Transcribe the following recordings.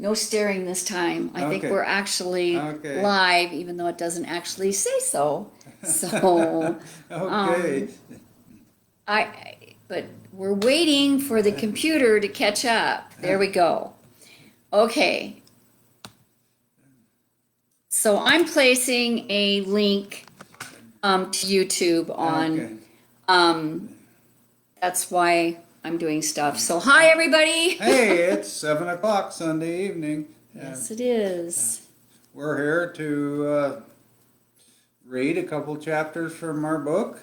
No staring this time. I think Okay. we're actually Okay. live, even though it doesn't actually say so. So, Okay. but we're waiting for the computer to catch up. There we go. Okay. So I'm placing a link to YouTube on. Okay. That's why I'm doing stuff. So hi everybody. Hey, it's 7 o'clock Sunday evening. Yes, it is. We're here to read a couple chapters from our book,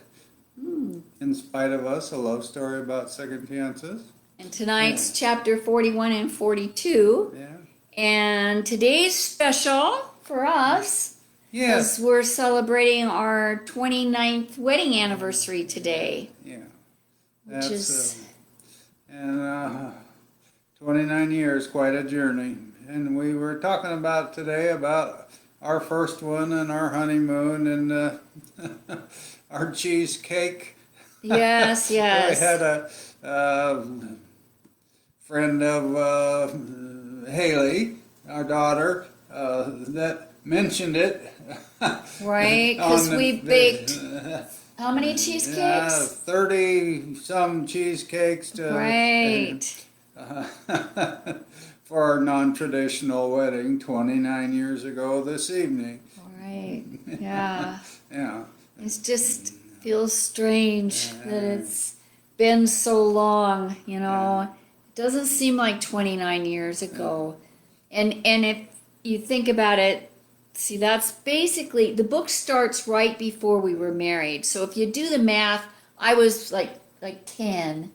In Spite of Us, a love story about second chances. And tonight's chapter 41 and 42. Yeah. And today's special for us Yes. is we're celebrating our 29th wedding anniversary today. Yeah. Which is 29 years, quite a journey. And we were talking about today about our first one and our honeymoon and our cheesecake. Yes, yes. I had a friend of Haley, our daughter, that mentioned it. Right, because we baked how many cheesecakes? 30 some cheesecakes to, Right. for our non-traditional wedding 29 years ago this evening. Right. Yeah. Yeah. It just feels strange that it's been so long, you know. It doesn't seem like 29 years ago. And if you think about it, see, that's basically, the book starts right before we were married. So if you do the math, I was like 10.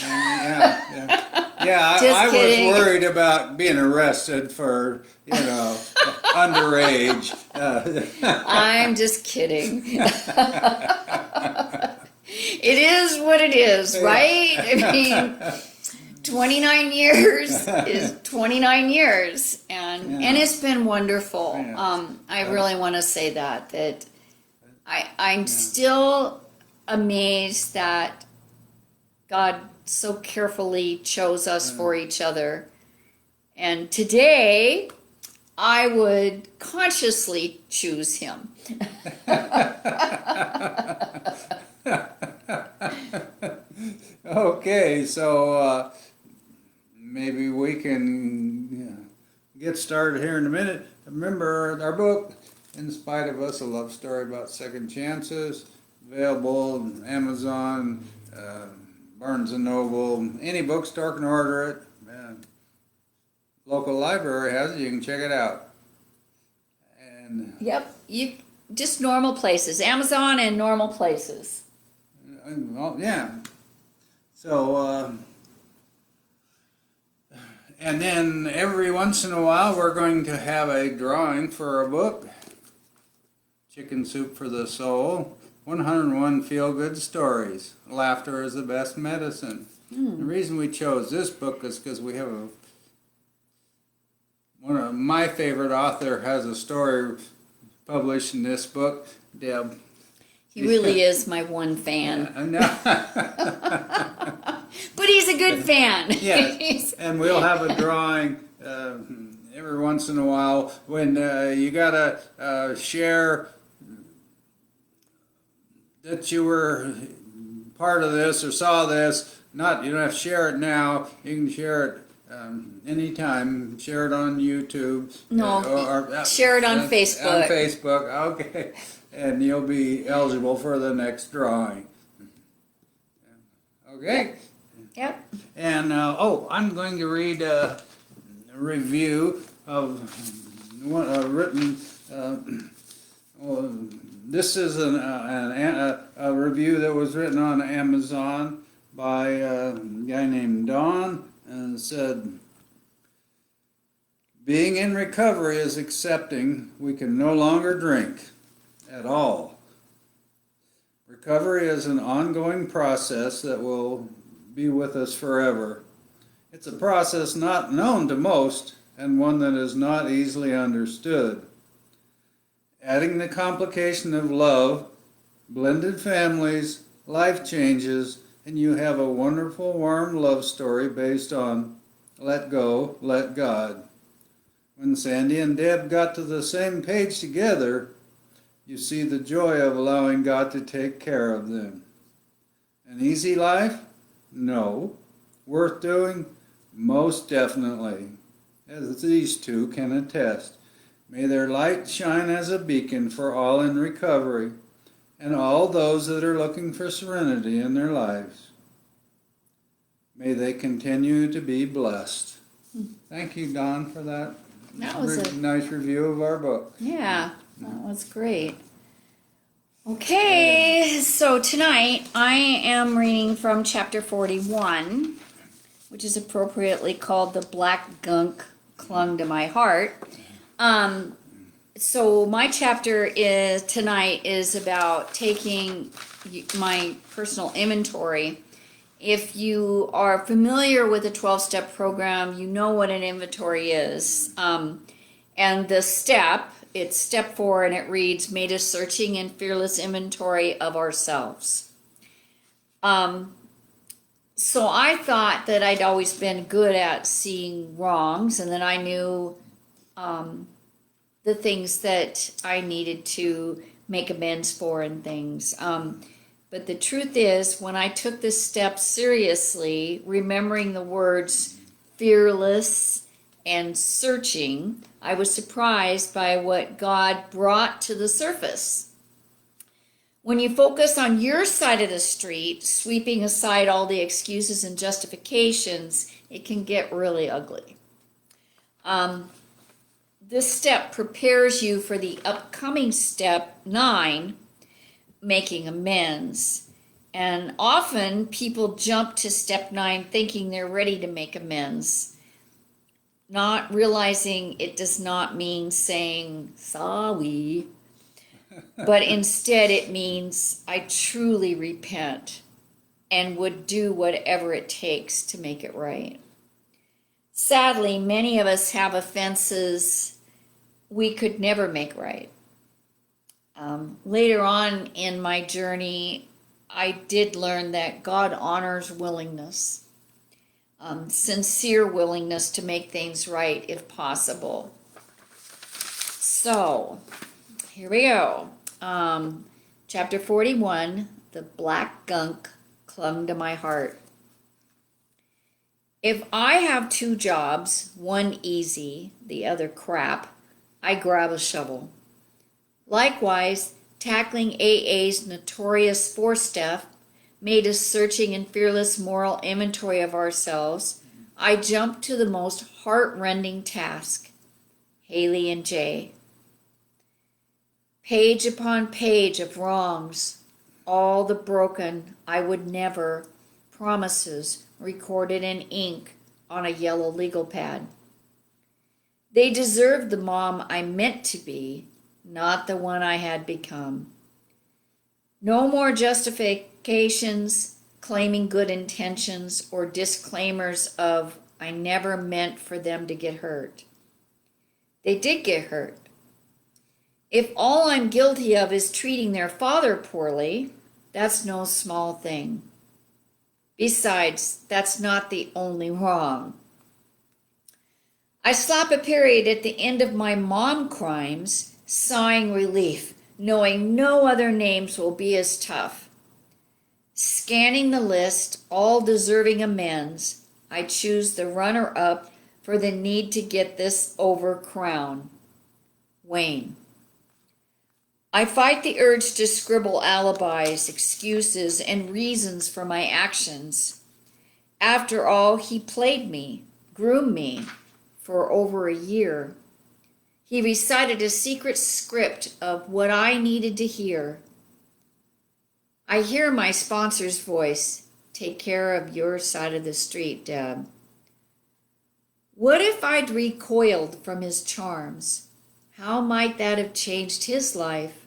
Yeah, Just I kidding. was worried about being arrested for, underage. I'm just kidding. It is what it is, right? I mean, 29 years is 29 years, and it's been wonderful. Yeah. I really want to say that I'm still amazed that God so carefully chose us for each other. And today, I would consciously choose him. Okay, so maybe we can get started here in a minute. Remember our book, In Spite of Us, a love story about second chances, available on Amazon, Barnes & Noble, any bookstore can order it. Local library has it, you can check it out. And Yep, you just normal places, Amazon and normal places. well, yeah. So, and then every once in a while we're going to have a drawing for a book, Chicken Soup for the Soul, 101 Feel-Good Stories. Laughter is the best medicine. The reason we chose this book is because we have one of my favorite author has a story published in this book, Deb. He really is my one fan. But he's a good fan. Yes, and we'll have a drawing every once in a while when you gotta share that you were part of this or saw this. You don't have to share it now. You can share it anytime. Share it on YouTube. No, share it on Facebook. On Facebook, okay. And you'll be eligible for the next drawing. Okay. Yep. And I'm going to read a review of one written. This is a review that was written on Amazon by a guy named Don, and it said, "Being in recovery is accepting we can no longer drink at all. Recovery is an ongoing process that will be with us forever. It's a process not known to most and one that is not easily understood. Adding the complication of love, blended families, life changes, and you have a wonderful, warm love story based on let go, let God. When Sandy and Deb got to the same page together, you see the joy of allowing God to take care of them. An easy life? No. Worth doing? Most definitely, as these two can attest. May their light shine as a beacon for all in recovery and all those that are looking for serenity in their lives. May they continue to be blessed. Thank you, Don, for that. That was a nice review of our book. Yeah, that was great. Okay, so tonight I am reading from chapter 41, which is appropriately called The Black Gunk Clung to My Heart. So my chapter tonight is about taking my personal inventory. If you are familiar with the 12-step program, you know what an inventory is. And the it's step 4, and it reads, made a searching and fearless inventory of ourselves. So I thought that I'd always been good at seeing wrongs, and that I knew the things that I needed to make amends for and things. But the truth is, when I took this step seriously, remembering the words fearless and searching, I was surprised by what God brought to the surface. When you focus on your side of the street, sweeping aside all the excuses and justifications, it can get really ugly. This step prepares you for the upcoming step 9, making amends. And often people jump to step 9 thinking they're ready to make amends, not realizing it does not mean saying sorry, but instead it means I truly repent and would do whatever it takes to make it right. Sadly, many of us have offenses we could never make right. Later on in my journey, I did learn that God honors willingness, sincere willingness to make things right if possible. So, here we go. Chapter 41, The Black Gunk Clung to My Heart. If I have 2 jobs, one easy, the other crap, I grab a shovel. Likewise, tackling AA's notorious 4-step, made a searching and fearless moral inventory of ourselves, I jump to the most heart-rending task. Haley and Jay. Page upon page of wrongs, all the broken, I would never, promises recorded in ink on a yellow legal pad. They deserved the mom I meant to be, not the one I had become. No more justifications, claiming good intentions, or disclaimers of I never meant for them to get hurt. They did get hurt. If all I'm guilty of is treating their father poorly, that's no small thing. Besides, that's not the only wrong. I slap a period at the end of my mom crimes, sighing relief, knowing no other names will be as tough. Scanning the list, all deserving amends, I choose the runner-up for the need to get this over crown. Wayne. I fight the urge to scribble alibis, excuses, and reasons for my actions. After all, he played me, groomed me, for over a year. He recited a secret script of what I needed to hear. I hear my sponsor's voice. Take care of your side of the street, Deb. What if I'd recoiled from his charms? How might that have changed his life?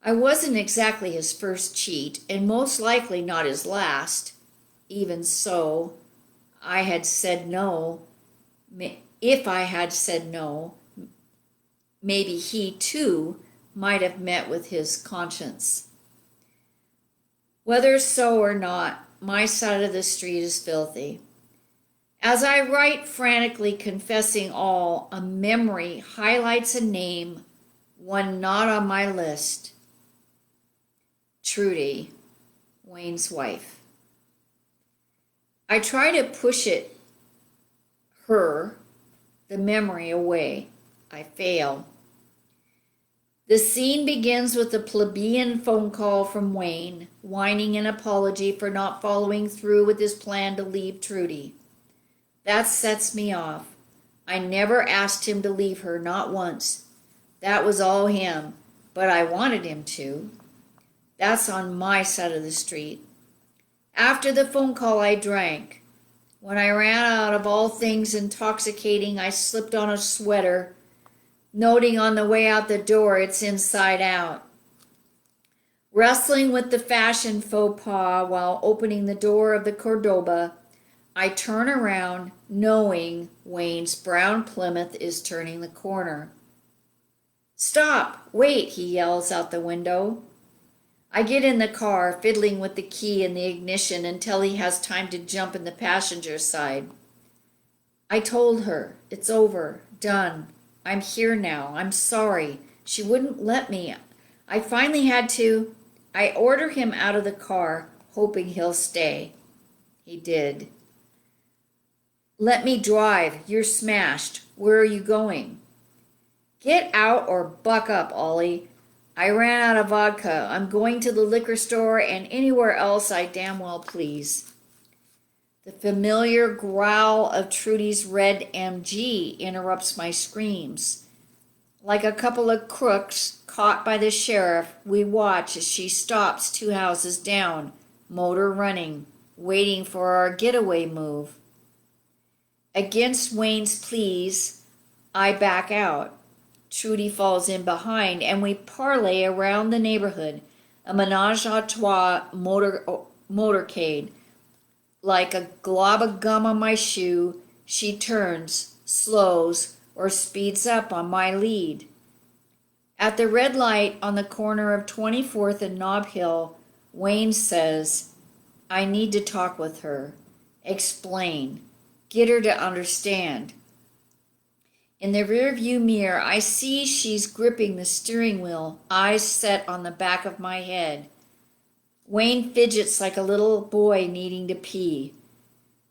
I wasn't exactly his first cheat, and most likely not his last. Even so, I had said no. If I had said no, maybe he too might have met with his conscience. Whether so or not, my side of the street is filthy. As I write frantically confessing all, a memory highlights a name, one not on my list. Trudy, Wayne's wife. I try to push the memory away. I fail. The scene begins with a plebeian phone call from Wayne, whining an apology for not following through with his plan to leave Trudy. That sets me off. I never asked him to leave her, not once. That was all him, but I wanted him to. That's on my side of the street. After the phone call, I drank. When I ran out of all things intoxicating, I slipped on a sweater, noting on the way out the door it's inside out. Wrestling with the fashion faux pas while opening the door of the Cordoba, I turn around, knowing Wayne's brown Plymouth is turning the corner. "Stop! Wait!" he yells out the window. I get in the car, fiddling with the key in the ignition until he has time to jump in the passenger side. I told her, it's over, done. I'm here now. I'm sorry. She wouldn't let me. I finally had to. I order him out of the car, hoping he'll stay. He did. "Let me drive. You're smashed. Where are you going?" "Get out or buck up, Ollie. I ran out of vodka. I'm going to the liquor store and anywhere else I damn well please." The familiar growl of Trudy's red MG interrupts my screams. Like a couple of crooks caught by the sheriff, we watch as she stops 2 houses down, motor running, waiting for our getaway move. Against Wayne's pleas, I back out. Trudy falls in behind, and we parlay around the neighborhood, a menage-a-trois motorcade. Like a glob of gum on my shoe, she turns, slows, or speeds up on my lead. At the red light on the corner of 24th and Nob Hill, Wayne says, "I need to talk with her. Explain. Get her to understand." In the rearview mirror, I see she's gripping the steering wheel, eyes set on the back of my head. Wayne fidgets like a little boy needing to pee.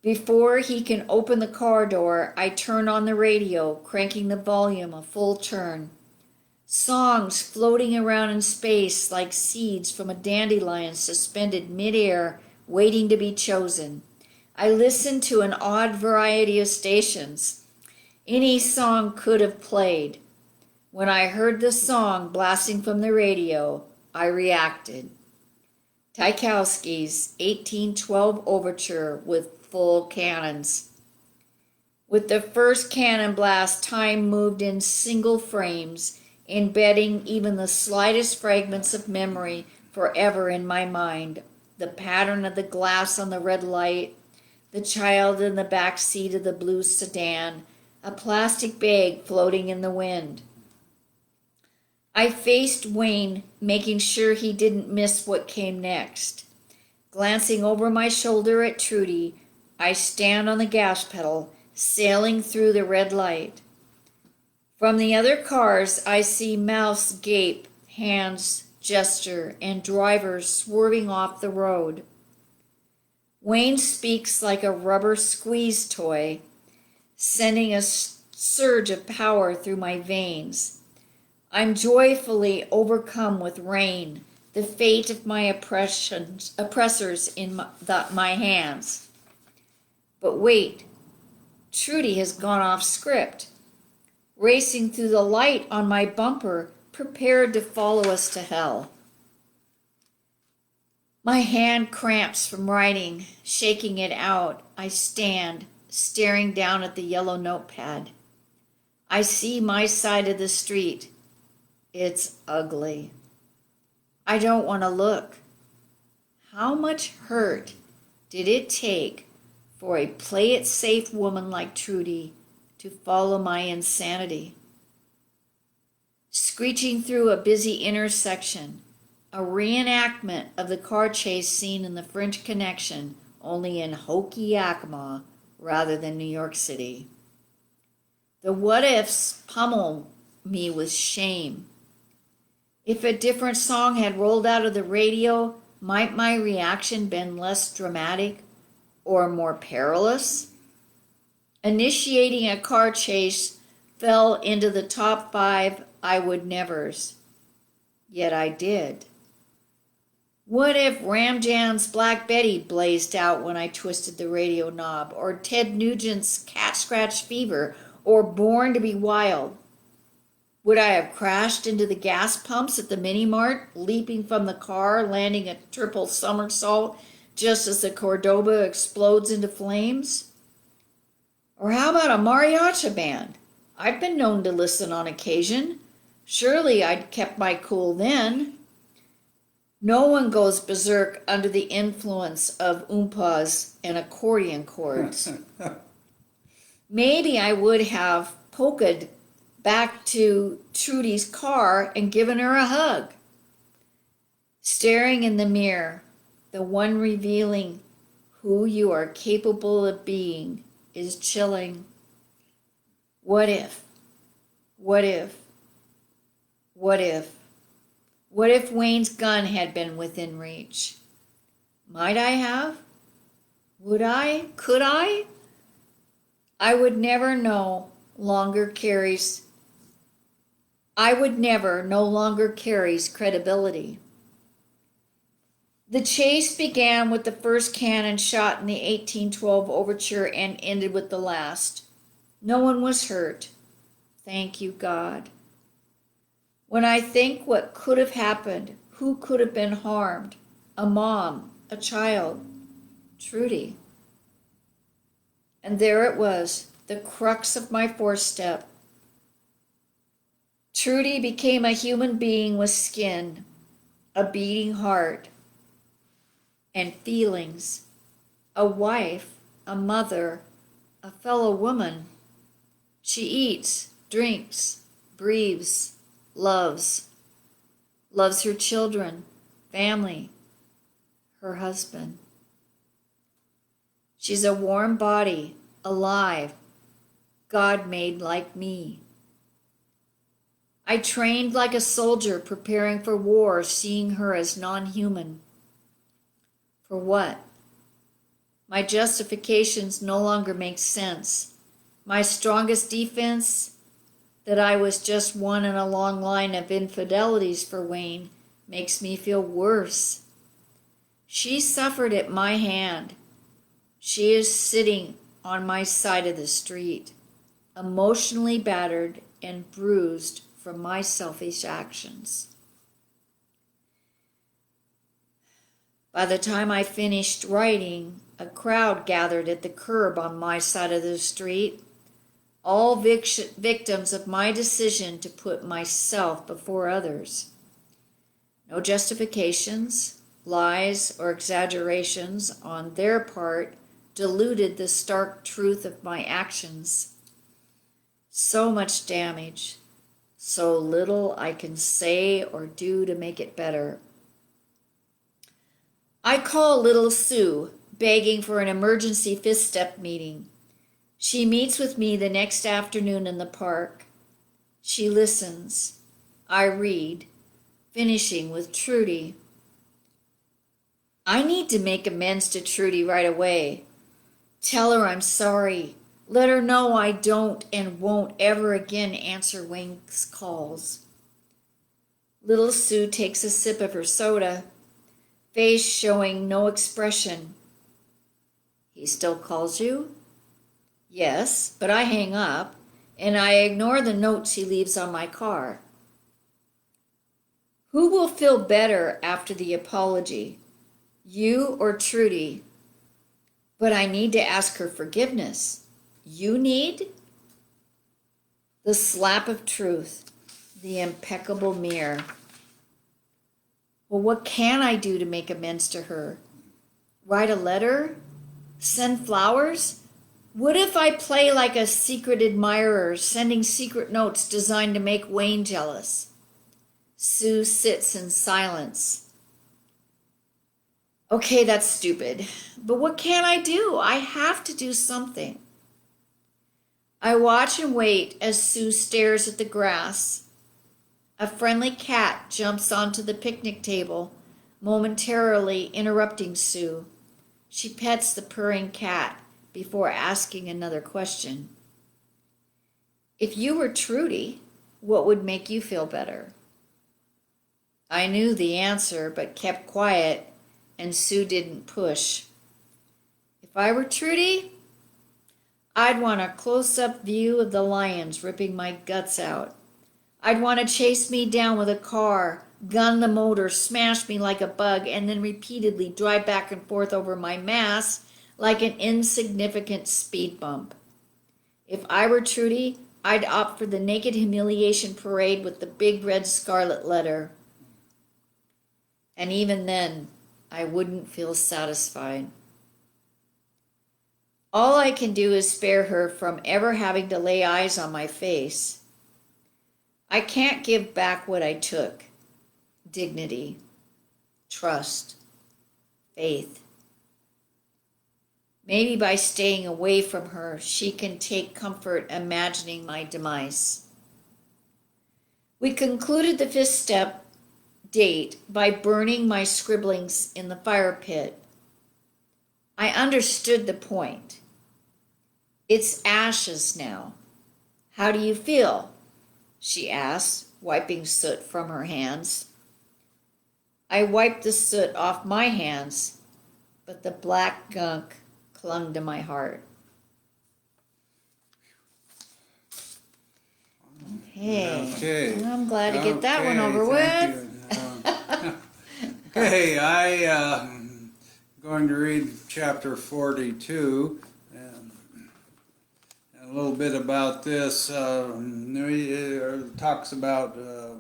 Before he can open the car door, I turn on the radio, cranking the volume a full turn. Songs floating around in space like seeds from a dandelion suspended midair, waiting to be chosen. I listen to an odd variety of stations. Any song could have played. When I heard the song blasting from the radio, I reacted. Tchaikovsky's 1812 Overture with full cannons. With the first cannon blast, time moved in single frames, embedding even the slightest fragments of memory forever in my mind. The pattern of the glass on the red light, the child in the back seat of the blue sedan, a plastic bag floating in the wind. I faced Wayne, making sure he didn't miss what came next. Glancing over my shoulder at Trudy, I stand on the gas pedal, sailing through the red light. From the other cars, I see mouths gape, hands gesture, and drivers swerving off the road. Wayne speaks like a rubber squeeze toy, sending a surge of power through my veins. I'm joyfully overcome with rain, the fate of my oppressors in my hands. But wait, Trudy has gone off script, racing through the light on my bumper, prepared to follow us to hell. My hand cramps from writing, shaking it out. I stand, staring down at the yellow notepad. I see my side of the street. It's ugly. I don't want to look. How much hurt did it take for a play-it-safe woman like Trudy to follow my insanity? Screeching through a busy intersection, a reenactment of the car chase scene in The French Connection, only in hokey Yakima, rather than New York City. The what ifs pummel me with shame. If a different song had rolled out of the radio, might my reaction been less dramatic or more perilous? Initiating a car chase fell into the top 5 I would nevers. Yet I did. What if Ram Jam's Black Betty blazed out when I twisted the radio knob, or Ted Nugent's Cat Scratch Fever, or Born to be Wild? Would I have crashed into the gas pumps at the Mini Mart, leaping from the car, landing a triple somersault just as the Cordoba explodes into flames? Or how about a mariachi band? I've been known to listen on occasion. Surely I'd kept my cool then. No one goes berserk under the influence of oompas and accordion chords. Maybe I would have polked back to Trudy's car and given her a hug. Staring in the mirror, the one revealing who you are capable of being, is chilling. What if? What if? What if? What if Wayne's gun had been within reach? Might I have? Would I? Could I? I would never no longer carries credibility. The chase began with the first cannon shot in the 1812 overture and ended with the last. No one was hurt. Thank you, God. When I think what could have happened, who could have been harmed, a mom, a child, Trudy. And there it was, the crux of my 4th step. Trudy became a human being with skin, a beating heart, and feelings, a wife, a mother, a fellow woman. She eats, drinks, breathes, loves her children, family, her husband. She's a warm body, alive, God made like me. I trained like a soldier preparing for war, seeing her as non-human. For what? My justifications no longer make sense. My strongest defense, that I was just one in a long line of infidelities for Wayne, makes me feel worse. She suffered at my hand. She is sitting on my side of the street, emotionally battered and bruised from my selfish actions. By the time I finished writing, a crowd gathered at the curb on my side of the street, all victims of my decision to put myself before others. No justifications, lies, or exaggerations on their part diluted the stark truth of my actions. So much damage, so little I can say or do to make it better. I call little Sue, begging for an emergency 5th step meeting. She meets with me the next afternoon in the park. She listens. I read, finishing with Trudy. I need to make amends to Trudy right away. Tell her I'm sorry. Let her know I don't and won't ever again answer Wayne's calls. Little Sue takes a sip of her soda, face showing no expression. He still calls you? Yes, but I hang up, and I ignore the notes he leaves on my car. Who will feel better after the apology, you or Trudy? But I need to ask her forgiveness. You need? The slap of truth, the impeccable mirror. Well, what can I do to make amends to her? Write a letter? Send flowers? What if I play like a secret admirer, sending secret notes designed to make Wayne jealous? Sue sits in silence. Okay, that's stupid. But what can I do? I have to do something. I watch and wait as Sue stares at the grass. A friendly cat jumps onto the picnic table, momentarily interrupting Sue. She pets the purring cat before asking another question. If you were Trudy, what would make you feel better? I knew the answer but kept quiet, and Sue didn't push. If I were Trudy, I'd want a close-up view of the lions ripping my guts out. I'd want to chase me down with a car, gun the motor, smash me like a bug, and then repeatedly drive back and forth over my mass like an insignificant speed bump. If I were Trudy, I'd opt for the naked humiliation parade with the big red scarlet letter. And even then, I wouldn't feel satisfied. All I can do is spare her from ever having to lay eyes on my face. I can't give back what I took: dignity, trust, faith. Maybe by staying away from her, she can take comfort imagining my demise. We concluded the fifth step date by burning my scribblings in the fire pit. I understood the point. It's ashes now. How do you feel? She asked, wiping soot from her hands. I wiped the soot off my hands, but the black gunk clung to my heart. Okay. I'm glad to get that one over with. Okay, I'm going to read chapter 42. A little bit about this. Talks about a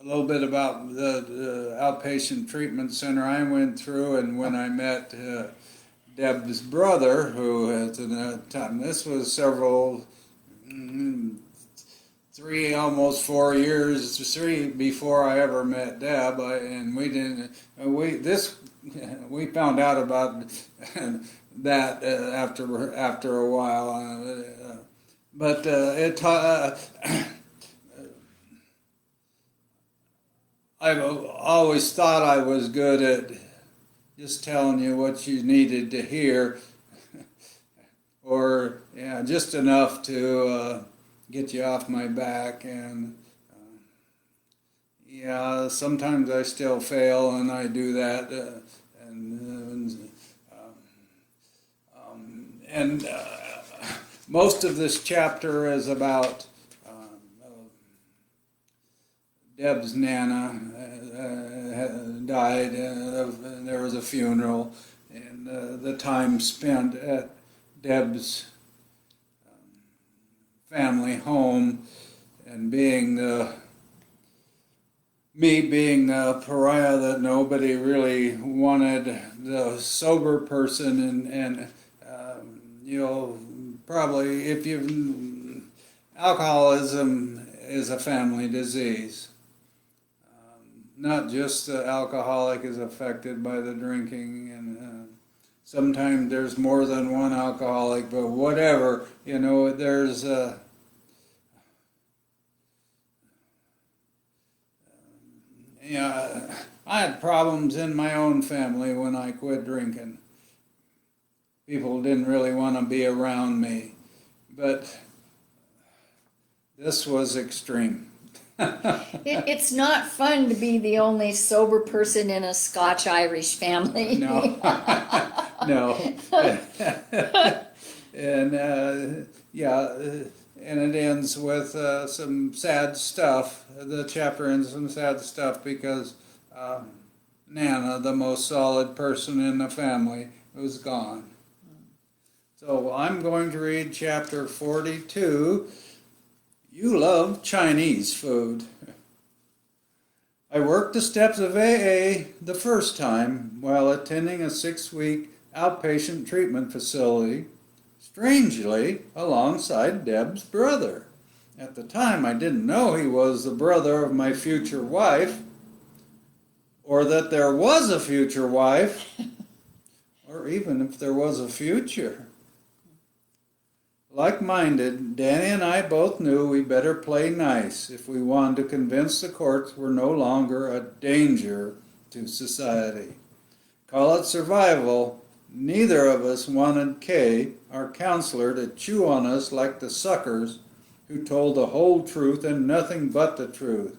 little bit about the outpatient treatment center I went through, and when I met Deb's brother, who at the time, this was almost 4 years, before I ever met Deb, we found out about that after a while, but I've always thought I was good at just telling you what you needed to hear, or just enough to get you off my back. And sometimes I still fail, and I do that, and most of this chapter is about Deb's Nana died, and there was a funeral, and the time spent at Deb's family home, and being the pariah that nobody really wanted, the sober person, and probably alcoholism is a family disease. Not just the alcoholic is affected by the drinking, and sometimes there's more than one alcoholic, but whatever, there's I had problems in my own family when I quit drinking. People didn't really want to be around me, but this was extreme. It's not fun to be the only sober person in a Scotch-Irish family. No, no. And and it ends with some sad stuff. The chapter ends with some sad stuff because Nana, the most solid person in the family, was gone. So I'm going to read chapter 42. You love Chinese food. I worked the steps of AA the first time while attending a 6-week outpatient treatment facility, strangely alongside Deb's brother. At the time, I didn't know he was the brother of my future wife or that there was a future wife, or even if there was a future. Like-minded, Danny and I both knew we better play nice if we wanted to convince the courts we're no longer a danger to society. Call it survival. Neither of us wanted Kay, our counselor, to chew on us like the suckers who told the whole truth and nothing but the truth.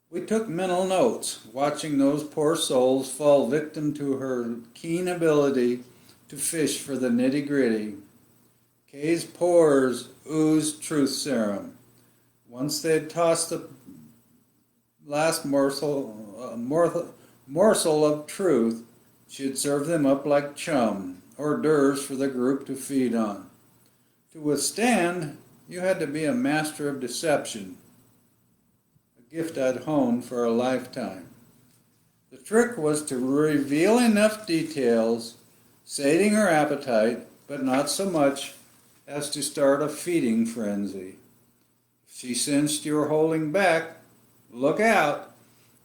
We took mental notes, watching those poor souls fall victim to her keen ability to fish for the nitty-gritty. Kay's pores oozed truth serum. Once they had tossed the last morsel of truth, she'd serve them up like chum, hors d'oeuvres for the group to feed on. To withstand, you had to be a master of deception, a gift I'd honed for a lifetime. The trick was to reveal enough details, sating her appetite, but not so much as to start a feeding frenzy. If she sensed you were holding back, look out.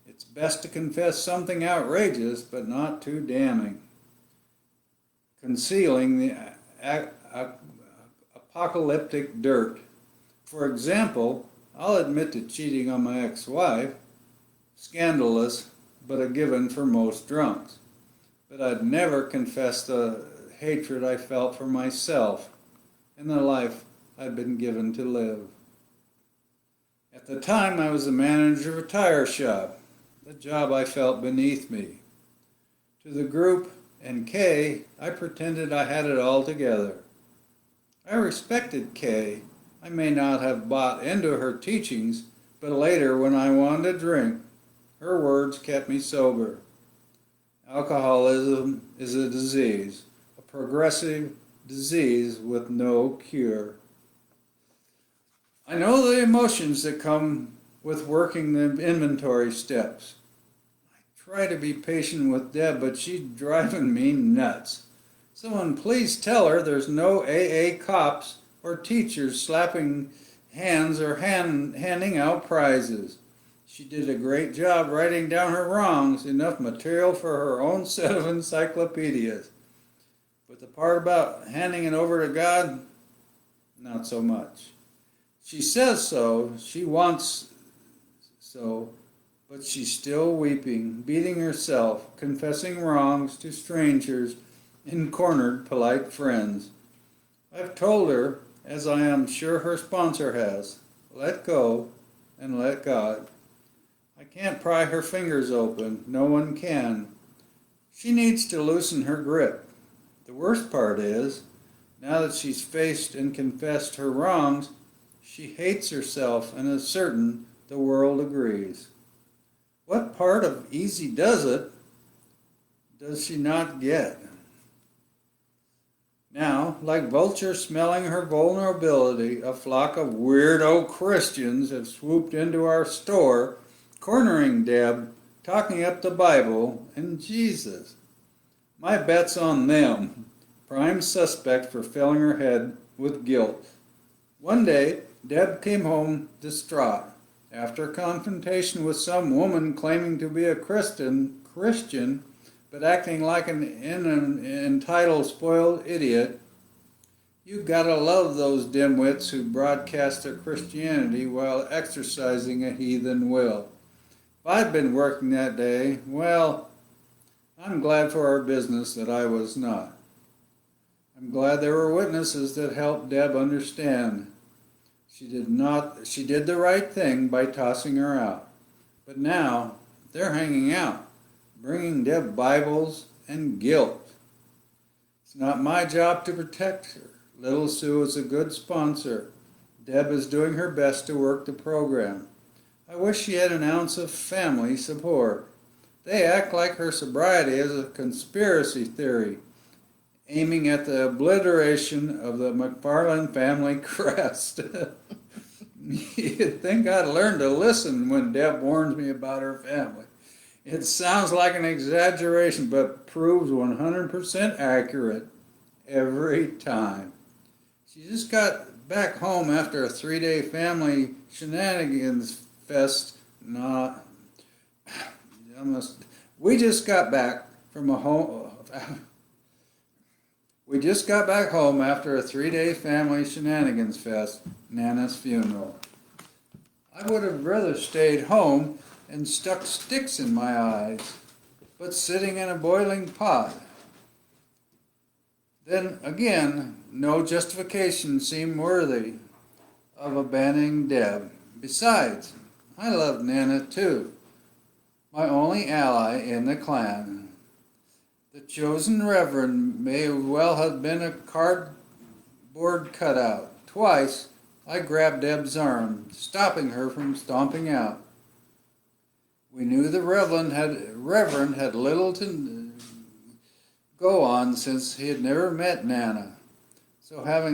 It's best to confess something outrageous, but not too damning. Concealing the apocalyptic dirt. For example, I'll admit to cheating on my ex-wife. Scandalous, but a given for most drunks. But I'd never confess the hatred I felt for myself and the life I'd been given to live. At the time, I was the manager of a tire shop, a job I felt beneath me. To the group and Kay, I pretended I had it all together. I respected Kay. I may not have bought into her teachings, but later when I wanted to drink, her words kept me sober. Alcoholism is a disease, a progressive disease with no cure. I know the emotions that come with working the inventory steps. I try to be patient with Deb, but she's driving me nuts. Someone please tell her there's no AA cops or teachers slapping hands or handing out prizes. She did a great job writing down her wrongs, enough material for her own set of encyclopedias. But the part about handing it over to God, not so much. She says so, she wants so, but she's still weeping, beating herself, confessing wrongs to strangers and cornered polite friends. I've told her, as I am sure her sponsor has, let go and let God. I can't pry her fingers open, no one can. She needs to loosen her grip. The worst part is, now that she's faced and confessed her wrongs, she hates herself and is certain the world agrees. What part of easy does it does she not get? Now, like vultures smelling her vulnerability, a flock of weirdo Christians have swooped into our store, cornering Deb, talking up the Bible and Jesus. My bet's on them, prime suspect for filling her head with guilt. One day, Deb came home distraught. After a confrontation with some woman claiming to be a Christian, but acting like an entitled, spoiled idiot. You gotta love those dimwits who broadcast their Christianity while exercising a heathen will. If I'd been working that day, well, I'm glad for our business that I was not. I'm glad there were witnesses that helped Deb understand. She did the right thing by tossing her out. But now, they're hanging out, bringing Deb Bibles and guilt. It's not my job to protect her. Little Sue is a good sponsor. Deb is doing her best to work the program. I wish she had an ounce of family support. They act like her sobriety is a conspiracy theory, aiming at the obliteration of the McFarland family crest. You'd think I'd learn to listen when Deb warns me about her family. It sounds like an exaggeration, but proves 100% accurate every time. She just got back home after a 3-day family shenanigans fest. We just got back from a home. We just got back home after a 3-day family shenanigans fest, Nana's funeral. I would have rather stayed home and stuck sticks in my eyes, but sitting in a boiling pot. Then again, no justification seemed worthy of abandoning Deb. Besides, I loved Nana too, my only ally in the clan. The chosen reverend may well have been a cardboard cutout. Twice I grabbed Deb's arm, stopping her from stomping out. We knew the reverend had little to go on since he had never met Nana, so having